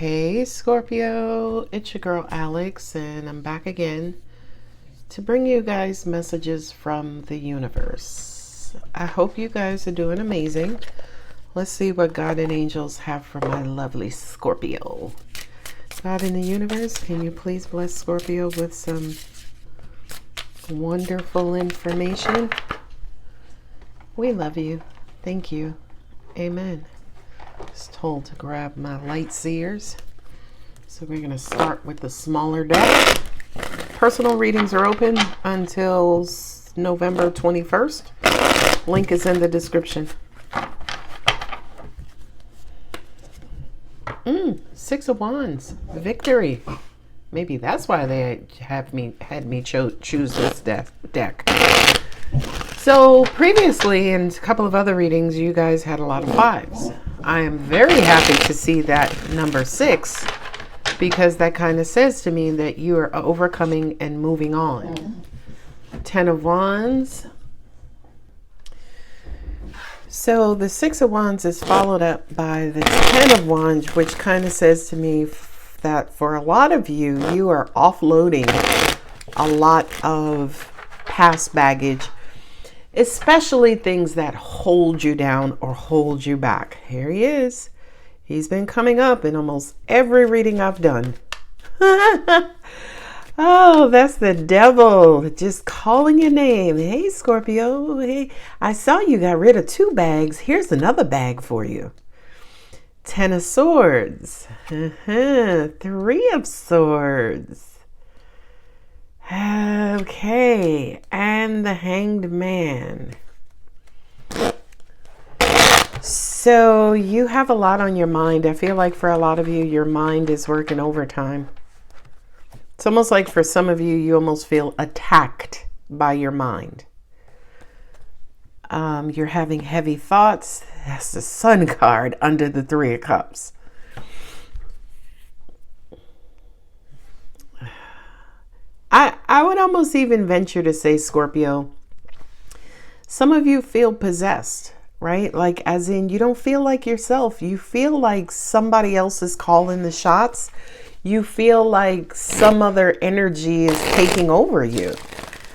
Hey Scorpio, it's your girl Alex, and I'm back again to bring you guys messages from the universe. I hope you guys are doing amazing. Let's see what God and angels have for my lovely Scorpio. God in the universe, can you please bless Scorpio with some wonderful information? We love you. Thank you. Amen. Just told to grab my light seers. So we're going to start with the smaller deck. Personal readings are open until November 21st. Link is in the description. Six of Wands. Victory. Maybe that's why they had me choose this deck. So previously in a couple of other readings, you guys had a lot of fives. I am very happy to see that number 6, because that kind of says to me that you are overcoming and moving on. 10 of Wands. So the 6 of Wands is followed up by the 10 of Wands, which kind of says to me that for a lot of you, you are offloading a lot of past baggage, especially things that hold you down or hold you back. Here he is. He's been coming up in almost every reading I've done. Oh, that's the devil just calling your name. Hey, Scorpio. Hey, I saw you got rid of 2 bags. Here's another bag for you. 10 of Swords. 3 of Swords. Okay, and the Hanged Man. So you have a lot on your mind. I feel like for a lot of you, your mind is working overtime. It's almost like for some of you, you almost feel attacked by your mind. You're having heavy thoughts. That's the Sun card under the 3 of Cups. I would almost even venture to say, Scorpio, some of you feel possessed, right? Like as in you don't feel like yourself. You feel like somebody else is calling the shots. You feel like some other energy is taking over you.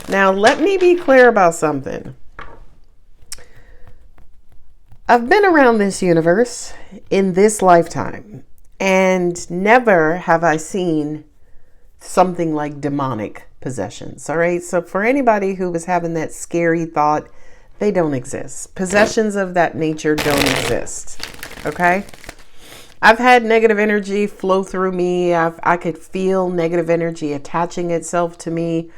Now, let me be clear about something. I've been around this universe in this lifetime, and never have I seen something like demonic possessions. All right. So for anybody who was having that scary thought, they don't exist. Possessions of that nature don't exist. Okay. I've had negative energy flow through me. I could feel negative energy attaching itself to me,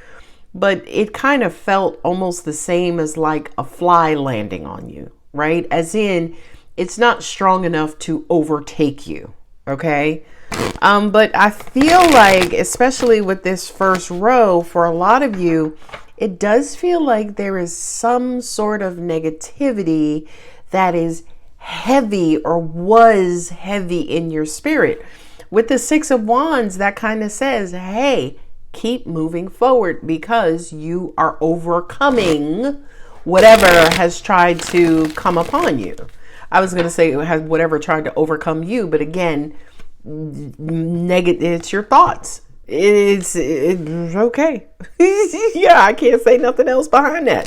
but it kind of felt almost the same as like a fly landing on you, right? As in, it's not strong enough to overtake you. Okay. But I feel like, especially with this first row, for a lot of you, it does feel like there is some sort of negativity that is heavy or was heavy in your spirit. With the 6 of Wands, that kind of says, hey, keep moving forward because you are overcoming whatever has tried to come upon you. I was going to say it has whatever tried to overcome you, but again, negative, it's your thoughts. It's okay. Yeah, I can't say nothing else behind that.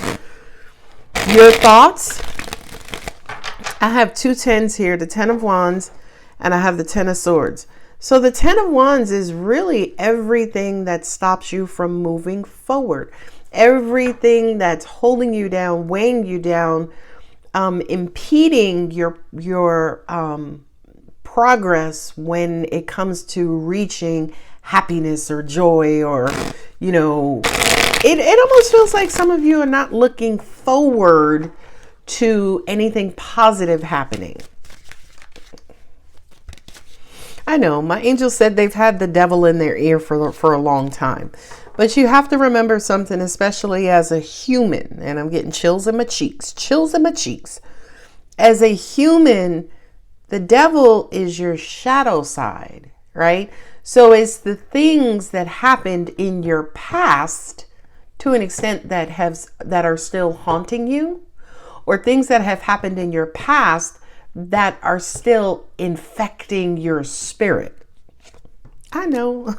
Your thoughts. I have 2 10s here, the 10 of Wands, and I have the 10 of Swords. So the 10 of Wands is really everything that stops you from moving forward. Everything that's holding you down, weighing you down, impeding your progress when it comes to reaching happiness or joy, or it almost feels like some of you are not looking forward to anything positive happening. I know my angels said they've had the devil in their ear for a long time, but you have to remember something, especially as a human, and I'm getting chills in my cheeks. As a human, the devil is your shadow side, right? So it's the things that happened in your past to an extent that are still haunting you, or things that have happened in your past that are still infecting your spirit. I know.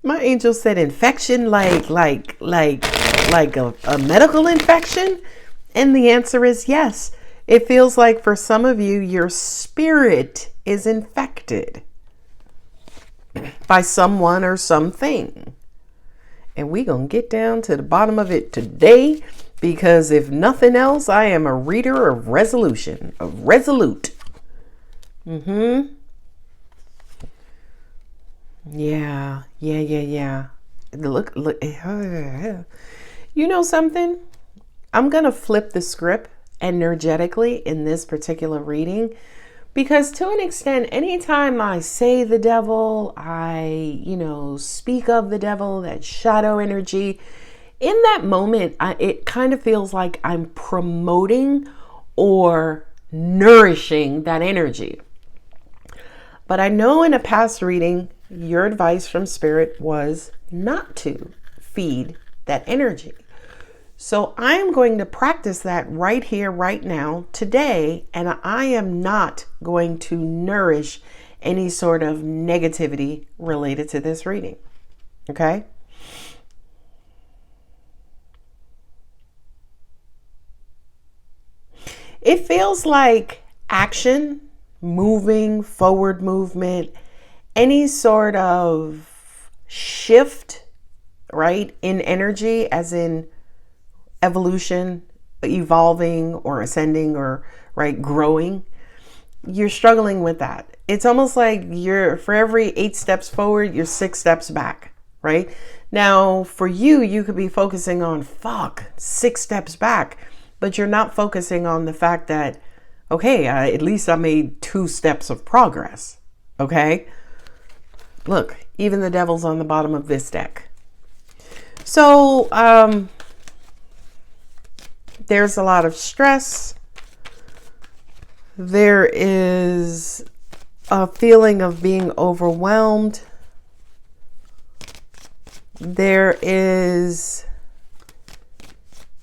My angel said infection, like a medical infection. And the answer is yes. It feels like for some of you, your spirit is infected by someone or something. And we're going to get down to the bottom of it today, because if nothing else, I am a reader of resolution, of resolute. Yeah. Look. You know something? I'm going to flip the script energetically in this particular reading, because to an extent, anytime I say the devil, I, speak of the devil, that shadow energy, in that moment, it kind of feels like I'm promoting or nourishing that energy. But I know in a past reading, your advice from Spirit was not to feed that energy. So I am going to practice that right here, right now, today, and I am not going to nourish any sort of negativity related to this reading. Okay? It feels like action, moving, forward movement, any sort of shift, right, in energy, as in evolution, evolving or ascending or, right, growing. You're struggling with that. It's almost like for every 8 steps forward, you're 6 steps back, right? Now, for you, you could be focusing on 6 steps back, but you're not focusing on the fact that, okay, at least I made 2 steps of progress. Okay. Look, even the devil's on the bottom of this deck. So, there's a lot of stress. There is a feeling of being overwhelmed. There is,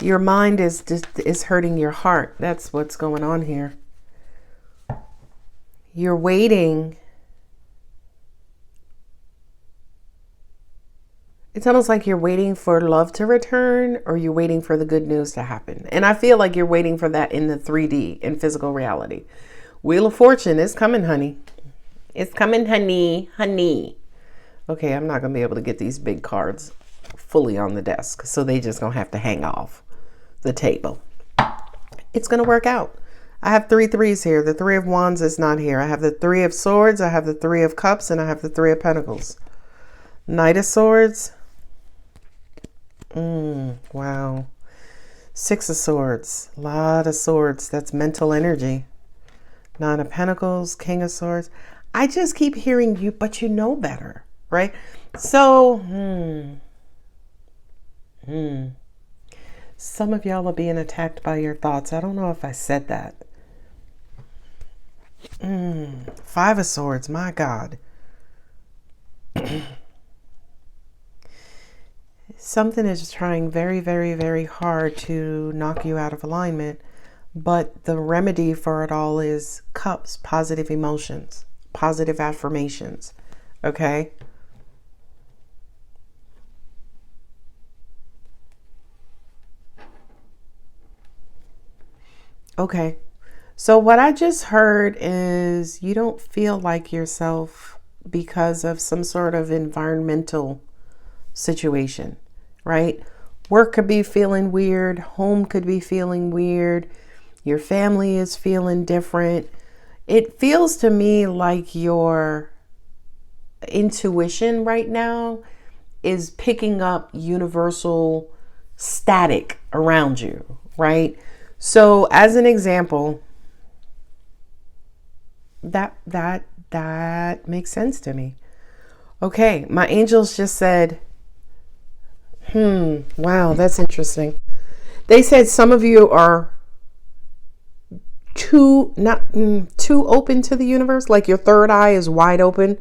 your mind is hurting your heart. That's what's going on here. You're waiting. It's almost like you're waiting for love to return, or you're waiting for the good news to happen. And I feel like you're waiting for that in the 3D, in physical reality. Wheel of Fortune is coming, honey. It's coming, honey. Okay, I'm not going to be able to get these big cards fully on the desk, so they just going to have to hang off the table. It's going to work out. I have 3 threes here. The 3 of Wands is not here. I have the 3 of Swords, I have the 3 of Cups, and I have the 3 of Pentacles. Knight of Swords. Wow. 6 of Swords. A lot of swords. That's mental energy. 9 of Pentacles. King of Swords. I just keep hearing you, but you know better, right? So, some of y'all are being attacked by your thoughts. I don't know if I said that. 5 of Swords. My God. Something is trying very, very, very hard to knock you out of alignment, but the remedy for it all is cups, positive emotions, positive affirmations. Okay? Okay. So what I just heard is you don't feel like yourself because of some sort of environmental situation. Right? Work could be feeling weird. Home could be feeling weird. Your family is feeling different. It feels to me like your intuition right now is picking up universal static around you, right? So as an example, that makes sense to me. Okay, my angels just said, wow, that's interesting. They said some of you are too open to the universe, like your third eye is wide open.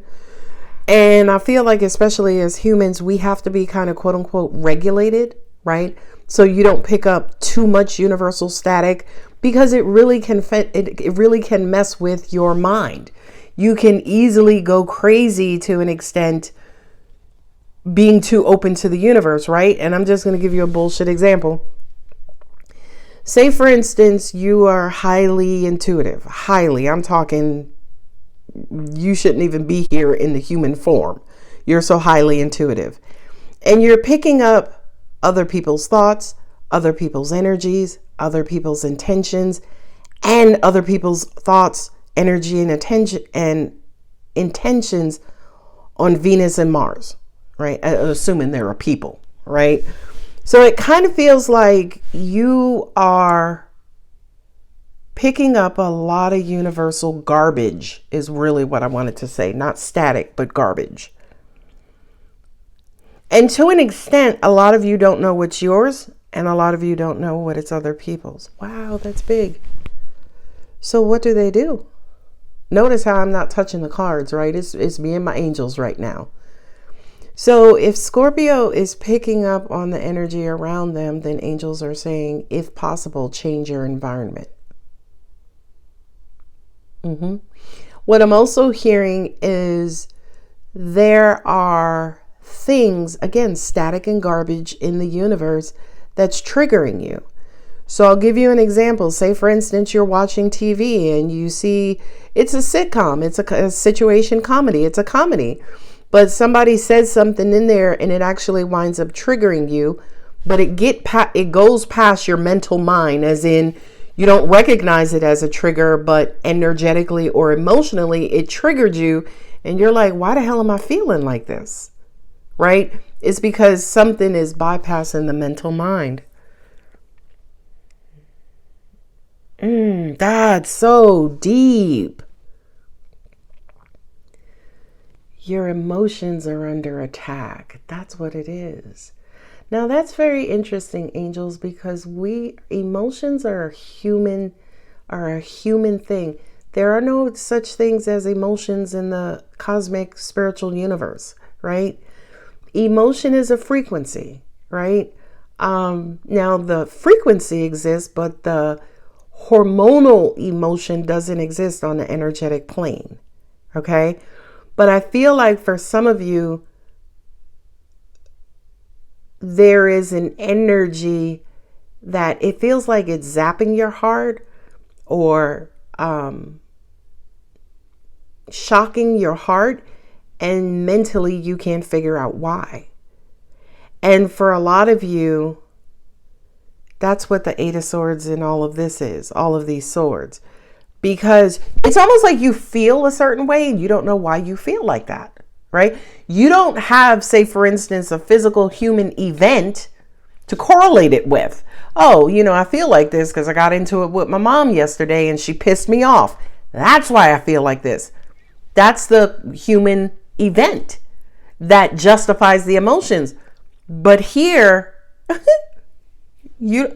And I feel like, especially as humans, we have to be kind of quote unquote regulated, right? So you don't pick up too much universal static, because it really can mess with your mind. You can easily go crazy to an extent being too open to the universe, right? And I'm just going to give you a bullshit example. Say, for instance, you are highly intuitive. Highly. I'm talking, you shouldn't even be here in the human form. You're so highly intuitive. And you're picking up other people's thoughts, other people's energies, other people's intentions, and other people's thoughts, energy, and attention and intentions on Venus and Mars, right? Assuming there are people, right? So it kind of feels like you are picking up a lot of universal garbage is really what I wanted to say. Not static, but garbage. And to an extent, a lot of you don't know what's yours, and a lot of you don't know what it's other people's. Wow, that's big. So what do? Notice how I'm not touching the cards, right? It's me and my angels right now. So if Scorpio is picking up on the energy around them, then angels are saying, if possible, change your environment. What I'm also hearing is there are things, again, static and garbage in the universe that's triggering you. So I'll give you an example. Say, for instance, you're watching TV and you see it's a sitcom. It's a situation comedy. It's a comedy. But somebody says something in there and it actually winds up triggering you. But it goes past your mental mind, as in you don't recognize it as a trigger, but energetically or emotionally it triggered you. And you're like, why the hell am I feeling like this? Right? It's because something is bypassing the mental mind. That's so deep. Your emotions are under attack. That's what it is. Now that's very interesting, angels, because emotions are a human thing. There are no such things as emotions in the cosmic spiritual universe, right? Emotion is a frequency, right? Now the frequency exists, but the hormonal emotion doesn't exist on the energetic plane. Okay. But I feel like for some of you, there is an energy that it feels like it's zapping your heart or shocking your heart, and mentally you can't figure out why. And for a lot of you, that's what the Eight of Swords and all of this is, all of these swords. Because it's almost like you feel a certain way and you don't know why you feel like that, right? You don't have, say, for instance, a physical human event to correlate it with. Oh, I feel like this because I got into it with my mom yesterday and she pissed me off. That's why I feel like this. That's the human event that justifies the emotions. But here,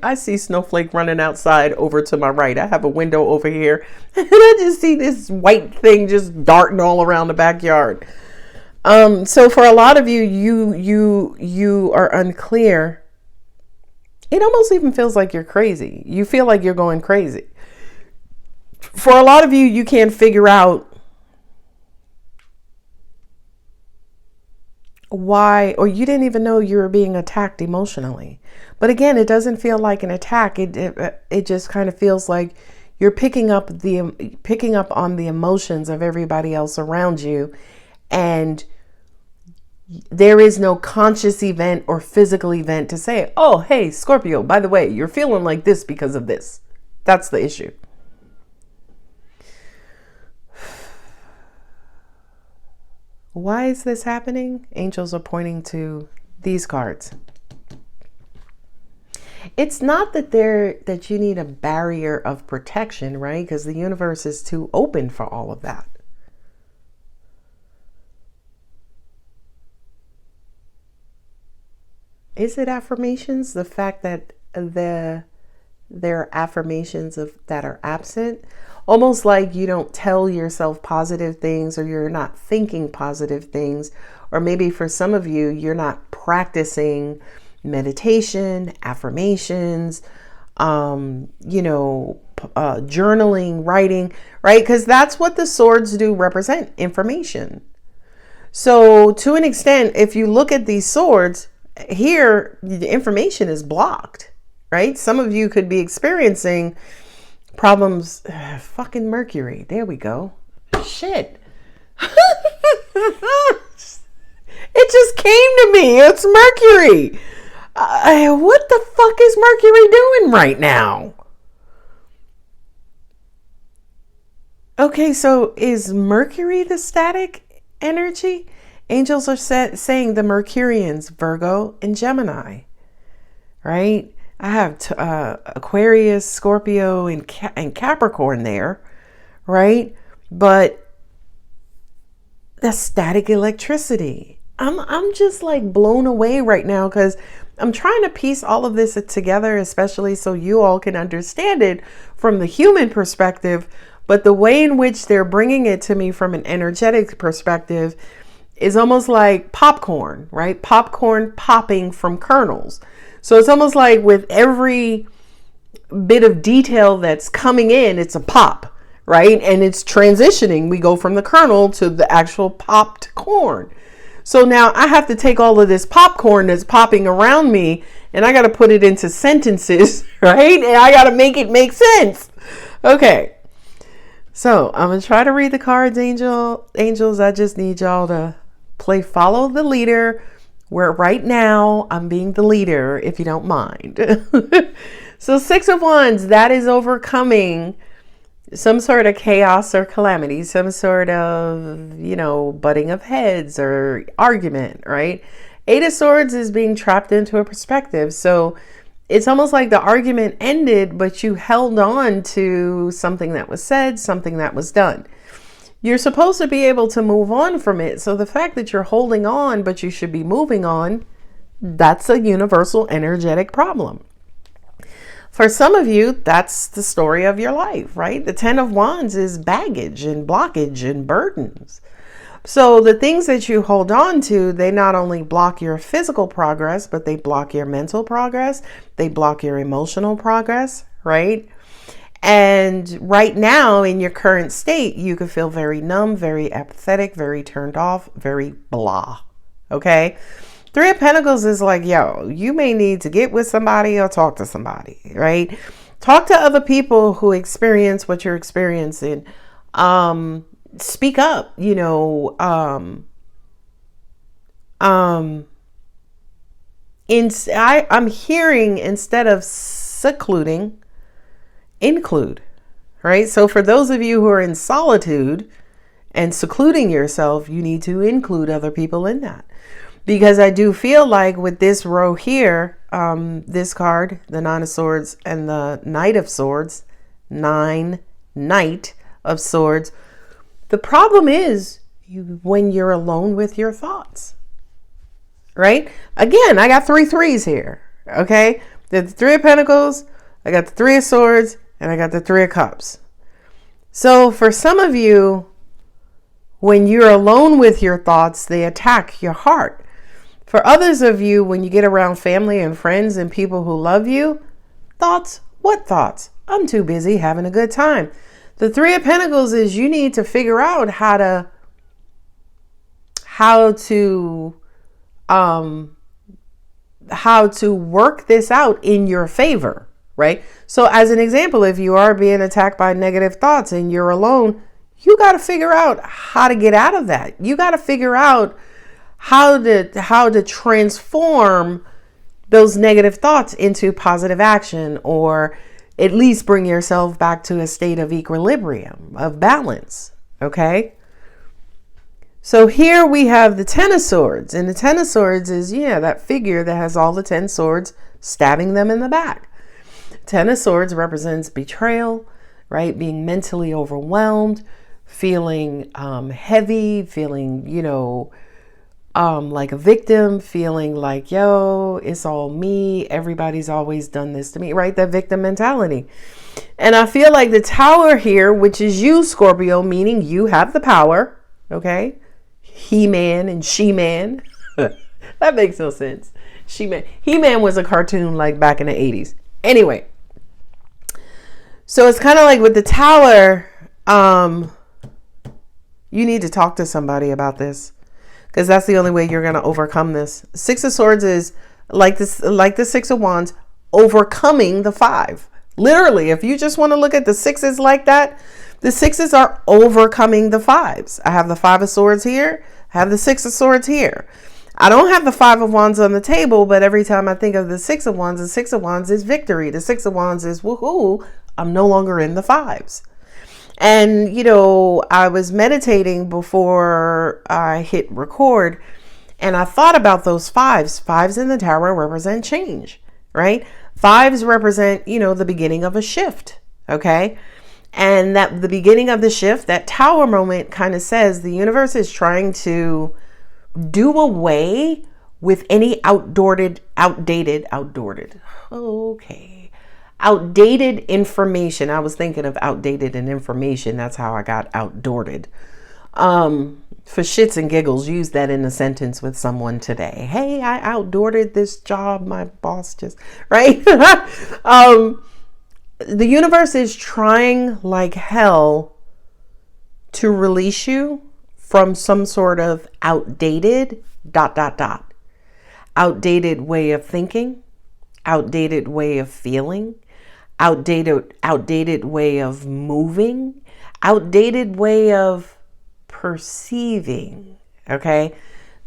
I see Snowflake running outside over to my right. I have a window over here and I just see this white thing just darting all around the backyard. So for a lot of you, you are unclear. It almost even feels like you're crazy. You feel like you're going crazy. For a lot of you, you can't figure out why, or you didn't even know you were being attacked emotionally. But again, it doesn't feel like an attack. It just kind of feels like you're picking up on the emotions of everybody else around you, and there is no conscious event or physical event to say, oh, hey, Scorpio, by the way, you're feeling like this because of this. That's the issue. Why is this happening? Angels are pointing to these cards. It's not that you need a barrier of protection, right? Because the universe is too open for all of that. Is it affirmations? The fact that there are affirmations that are absent? Almost like you don't tell yourself positive things, or you're not thinking positive things. Or maybe for some of you, you're not practicing meditation, affirmations, journaling, writing, right? Because that's what the swords do represent, information. So to an extent, if you look at these swords here, the information is blocked, right? Some of you could be experiencing problems. Fucking Mercury. There we go. Shit. It just came to me. It's Mercury. What the fuck is Mercury doing right now? Okay, so is Mercury the static energy? Angels are saying the Mercurians, Virgo and Gemini, right? I have Aquarius, Scorpio, and Capricorn there, right? But the static electricity. I'm just like blown away right now because I'm trying to piece all of this together, especially so you all can understand it from the human perspective. But the way in which they're bringing it to me from an energetic perspective is almost like popcorn, right? Popcorn popping from kernels. So it's almost like with every bit of detail that's coming in, it's a pop, right? And it's transitioning. We go from the kernel to the actual popped corn. So now I have to take all of this popcorn that's popping around me and I got to put it into sentences, right? And I got to make it make sense. Okay. So I'm going to try to read the cards, angels. I just need y'all to play follow the leader, where right now I'm being the leader, if you don't mind. So 6 of Wands, that is overcoming some sort of chaos or calamity, some sort of, butting of heads or argument, right? 8 of Swords is being trapped into a perspective. So it's almost like the argument ended, but you held on to something that was said, something that was done. You're supposed to be able to move on from it. So the fact that you're holding on, but you should be moving on, that's a universal energetic problem. For some of you, that's the story of your life, right? The 10 of Wands is baggage and blockage and burdens. So the things that you hold on to, they not only block your physical progress, but they block your mental progress. They block your emotional progress, right? And right now in your current state, you could feel very numb, very apathetic, very turned off, very blah. Okay. 3 of Pentacles is like, yo, you may need to get with somebody or talk to somebody, right? Talk to other people who experience what you're experiencing. Speak up, I'm hearing, instead of secluding, include, right? So for those of you who are in solitude and secluding yourself, you need to include other people in that. Because I do feel like with this row here, this card, the 9 of Swords and the Knight of Swords, Knight of Swords, the problem is when you're alone with your thoughts, right? Again, I got 3 threes here, okay? The 3 of Pentacles, I got the 3 of Swords, and I got the 3 of Cups. So for some of you, when you're alone with your thoughts, they attack your heart. For others of you, when you get around family and friends and people who love you, thoughts? What thoughts? I'm too busy having a good time. The 3 of Pentacles is you need to figure out how to work this out in your favor, right? So as an example, if you are being attacked by negative thoughts and you're alone, you got to figure out how to get out of that. You got to figure out how to transform those negative thoughts into positive action, or at least bring yourself back to a state of equilibrium, of balance. Okay. So here we have the 10 of Swords, and the 10 of Swords is, that figure that has all the 10 swords stabbing them in the back. 10 of Swords represents betrayal, right? Being mentally overwhelmed, feeling heavy, feeling, like a victim, feeling like, yo, it's all me. Everybody's always done this to me, right? That victim mentality. And I feel like the Tower here, which is you, Scorpio, meaning you have the power. Okay. He-Man and She-Man. That makes no sense. She-Man. He-Man was a cartoon like back in the 80s. Anyway. So it's kind of like with the Tower, you need to talk to somebody about this, because that's the only way you're going to overcome this. Six of Swords is like this, like the Six of Wands, overcoming the five. Literally, if you just want to look at the sixes like that, the sixes are overcoming the fives. I have the Five of Swords here. I have the Six of Swords here. I don't have the Five of Wands on the table, but every time I think of the Six of Wands, the Six of Wands is victory. The Six of Wands is woohoo, I'm no longer in the fives. And, you know, I was meditating before I hit record, and I thought about those fives. Fives in the Tower represent change, right? Fives represent, you know, the beginning of a shift, okay? And that the beginning of the shift, that Tower moment kind of says the universe is trying to do away with any outdated information. I was thinking of outdated and information. That's how I got outdated. For shits and giggles, use that in a sentence with someone today. Hey, I outdated this job. My boss just, right? The universe is trying like hell to release you from some sort of outdated ... outdated way of thinking, outdated way of feeling, outdated way of moving, outdated way of perceiving. Okay,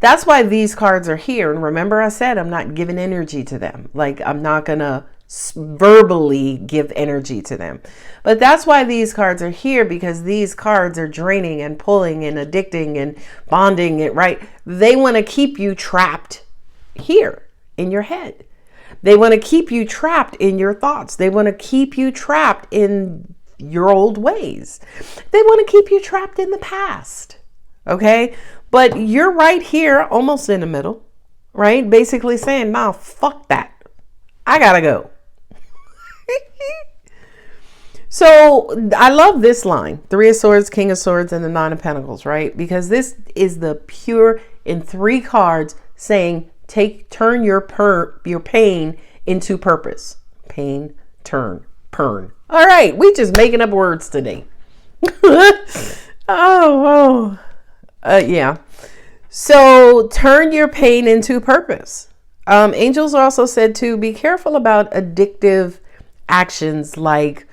that's why these cards are here. And remember, I said I'm not giving energy to them. Like, I'm not gonna verbally give energy to them, but that's why these cards are here, because these cards are draining and pulling and addicting and bonding it, right? They want to keep you trapped here in your head. They want to keep you trapped in your thoughts. They want to keep you trapped in your old ways. They want to keep you trapped in the past. Okay. But you're right here, almost in the middle, right? Basically saying, nah, fuck that. I gotta go. So I love this line, Three of Swords, King of Swords, and the Nine of Pentacles, right? Because this is the pure, in three cards, saying, turn your pain into purpose. Pain, turn, pern. All right, we just making up words today. Yeah. So turn your pain into purpose. Angels also said to be careful about addictive actions like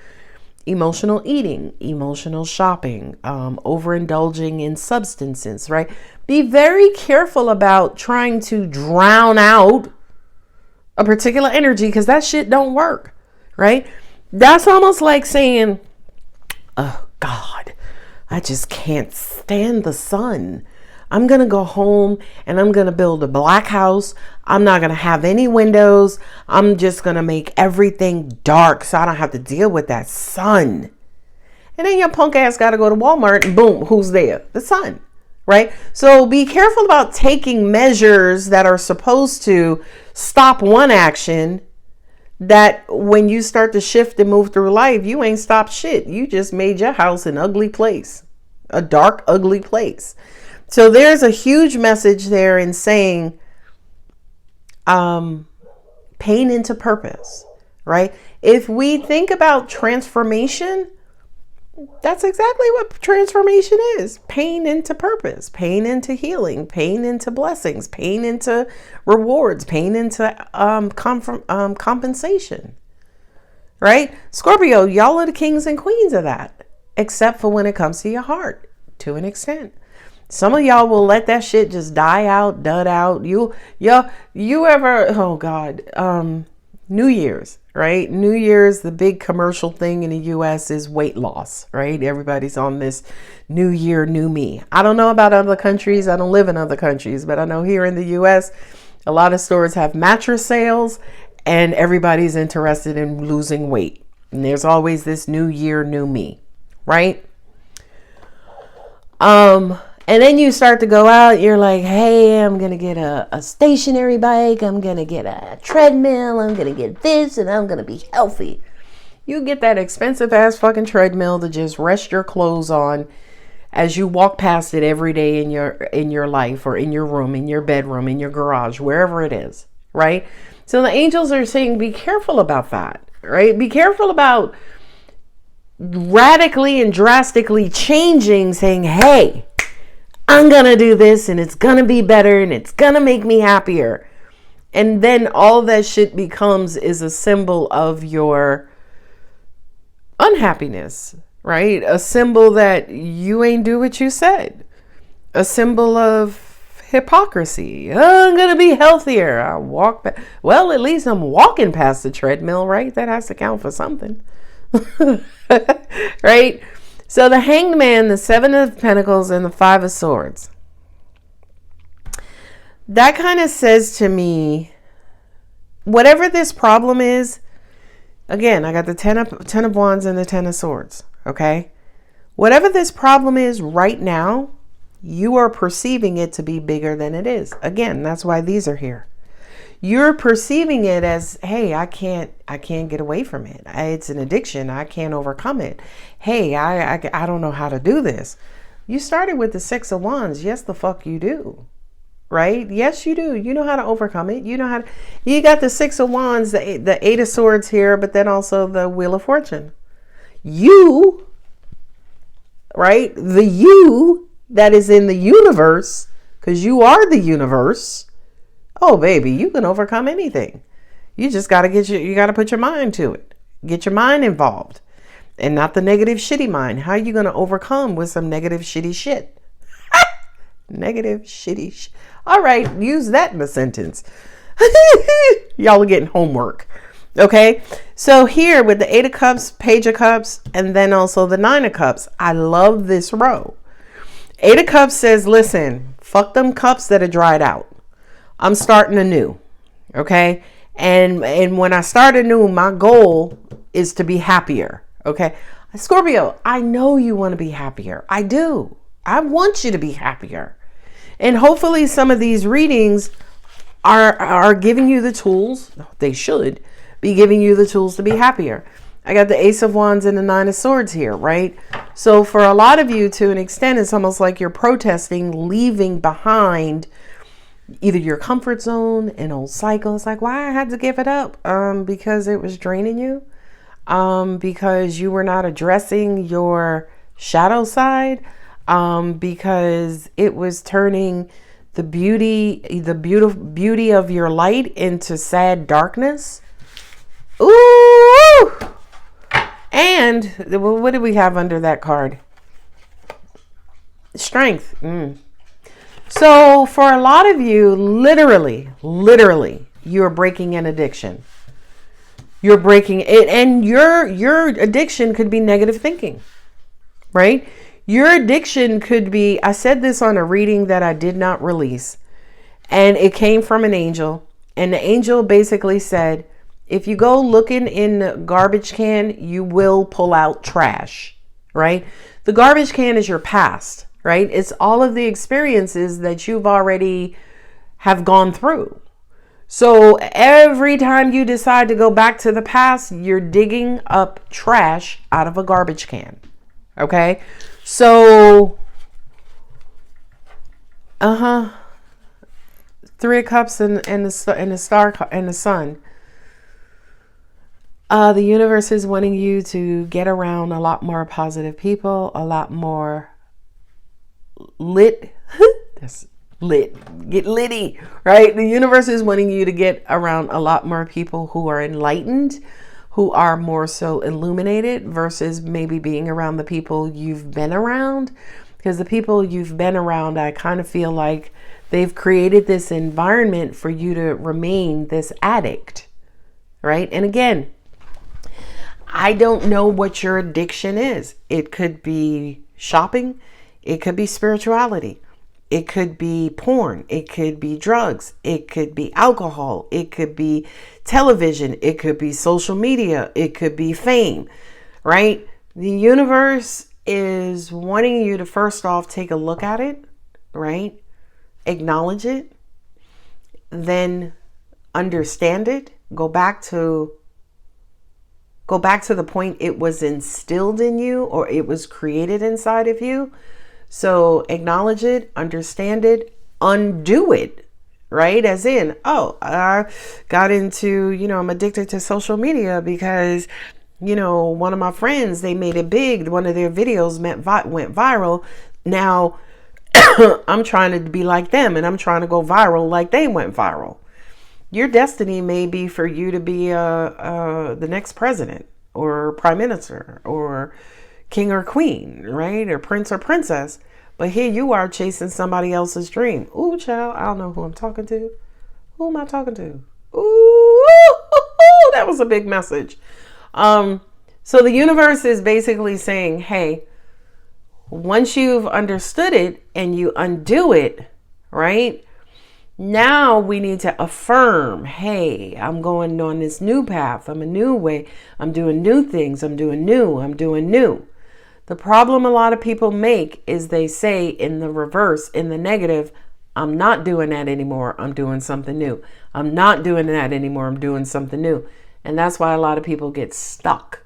emotional eating, emotional shopping, overindulging in substances, right? Be very careful about trying to drown out a particular energy, because that shit don't work, right? That's almost like saying, oh God, I just can't stand the sun. I'm going to go home and I'm going to build a black house. I'm not going to have any windows. I'm just going to make everything dark so I don't have to deal with that sun. And then your punk ass got to go to Walmart and boom, who's there? The sun, right? So be careful about taking measures that are supposed to stop one action, that when you start to shift and move through life, you ain't stopped shit. You just made your house an ugly place, a dark, ugly place. So there's a huge message there in saying, pain into purpose, right? If we think about transformation, that's exactly what transformation is. Pain into purpose, pain into healing, pain into blessings, pain into rewards, pain into compensation, right? Scorpio, y'all are the kings and queens of that, except for when it comes to your heart, to an extent. Some of y'all will let that shit just die out, dud out. You ever, oh God, New Year's, right? New Year's, the big commercial thing in the US is weight loss, right? Everybody's on this new year, new me. I don't know about other countries. I don't live in other countries, but I know here in the US, a lot of stores have mattress sales and everybody's interested in losing weight. And there's always this new year, new me, right? And then you start to go out, you're like, hey, I'm going to get a stationary bike. I'm going to get a treadmill. I'm going to get this and I'm going to be healthy. You get that expensive ass fucking treadmill to just rest your clothes on as you walk past it every day in your life, or in your room, in your bedroom, in your garage, wherever it is, right? So the angels are saying, be careful about that, right? Be careful about radically and drastically changing, saying, hey, I'm going to do this and it's going to be better and it's going to make me happier. And then all that shit becomes is a symbol of your unhappiness, right? A symbol that you ain't do what you said. A symbol of hypocrisy. Oh, I'm going to be healthier. I walk back. Well, at least I'm walking past the treadmill, right? That has to count for something. Right? So the Hanged Man, the Seven of Pentacles, and the Five of Swords. That kind of says to me, whatever this problem is, again, I got the Ten of Wands and the Ten of Swords, okay? Whatever this problem is right now, you are perceiving it to be bigger than it is. Again, that's why these are here. You're perceiving it as, hey, I can't get away from it. It's an addiction. I can't overcome it. Hey, I don't know how to do this. You started with the Six of Wands. Yes, the fuck you do. Right? Yes, you do. You know how to overcome it. You know how to, you got the Six of Wands, the Eight of Swords here, but then also the Wheel of Fortune. You, right? The you that is in the universe, because you are the universe. Oh, baby, you can overcome anything. You just got to you got to put your mind to it. Get your mind involved and not the negative, shitty mind. How are you going to overcome with some negative, shitty shit? Negative, shitty shit. All right, use that in a sentence. Y'all are getting homework. Okay, so here with the Eight of Cups, Page of Cups, and then also the Nine of Cups. I love this row. Eight of Cups says, listen, fuck them cups that are dried out. I'm starting anew. Okay, and when I start anew, my goal is to be happier. Okay, Scorpio, I know you want to be happier. I do. I want you to be happier. And hopefully some of these readings are giving you the tools. They should be giving you the tools to be happier. I got the Ace of Wands and the Nine of Swords here, right? So for a lot of you, to an extent, it's almost like you're protesting, leaving behind either your comfort zone, an old cycle. It's like, why I had to give it up? Because it was draining you. Because you were not addressing your shadow side. Because it was turning the beauty of your light into sad darkness. Ooh! And what did we have under that card? Strength. So for a lot of you, literally, you're breaking an addiction. You're breaking it, and your addiction could be negative thinking, right? Your addiction could be, I said this on a reading that I did not release, and it came from an angel, and the angel basically said, if you go looking in the garbage can, you will pull out trash, right? The garbage can is your past, right? It's all of the experiences that you've already have gone through. So every time you decide to go back to the past, you're digging up trash out of a garbage can. Okay? So, Three of Cups and the star and the sun. The universe is wanting you to get around a lot more positive people, a lot more lit. That's lit. Get litty, right? The universe is wanting you to get around a lot more people who are enlightened, who are more so illuminated, versus maybe being around the people you've been around. Because the people you've been around, I kind of feel like they've created this environment for you to remain this addict, right? And again, I don't know what your addiction is. It could be shopping. It could be spirituality. It could be porn. It could be drugs. It could be alcohol. It could be television. It could be social media. It could be fame, right? The universe is wanting you to first off take a look at it, right? Acknowledge it, then understand it. Go back to the point it was instilled in you, or it was created inside of you. So acknowledge it, understand it, undo it, right? As in, oh, I got into, I'm addicted to social media because One of my friends, they made it big. One of their videos went viral. Now I'm trying to be like them, and I'm trying to go viral like they went viral. Your destiny may be for you to be the next president or prime minister or king or queen, right? Or prince or princess. But here you are chasing somebody else's dream. Ooh, child, I don't know who I'm talking to. Who am I talking to? Ooh, that was a big message. So the universe is basically saying, hey, once you've understood it and you undo it, right? Now we need to affirm, hey, I'm going on this new path. I'm a new way. I'm doing new things. I'm doing new. The problem a lot of people make is they say in the reverse, in the negative, I'm not doing that anymore. I'm doing something new. I'm not doing that anymore. I'm doing something new. And that's why a lot of people get stuck.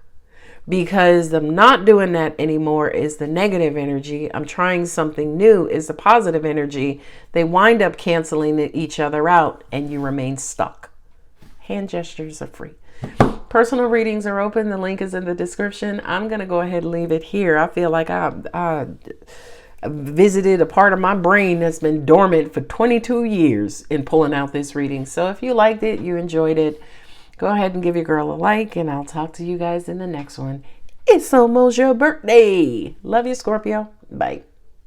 Because I'm not doing that anymore is the negative energy. I'm trying something new is the positive energy. They wind up canceling each other out and you remain stuck. Hand gestures are free. Personal readings are open. The link is in the description. I'm going to go ahead and leave it here. I feel like I visited a part of my brain that's been dormant for 22 years in pulling out this reading. So if you liked it, you enjoyed it, go ahead and give your girl a like, and I'll talk to you guys in the next one. It's almost your birthday. Love you, Scorpio. Bye.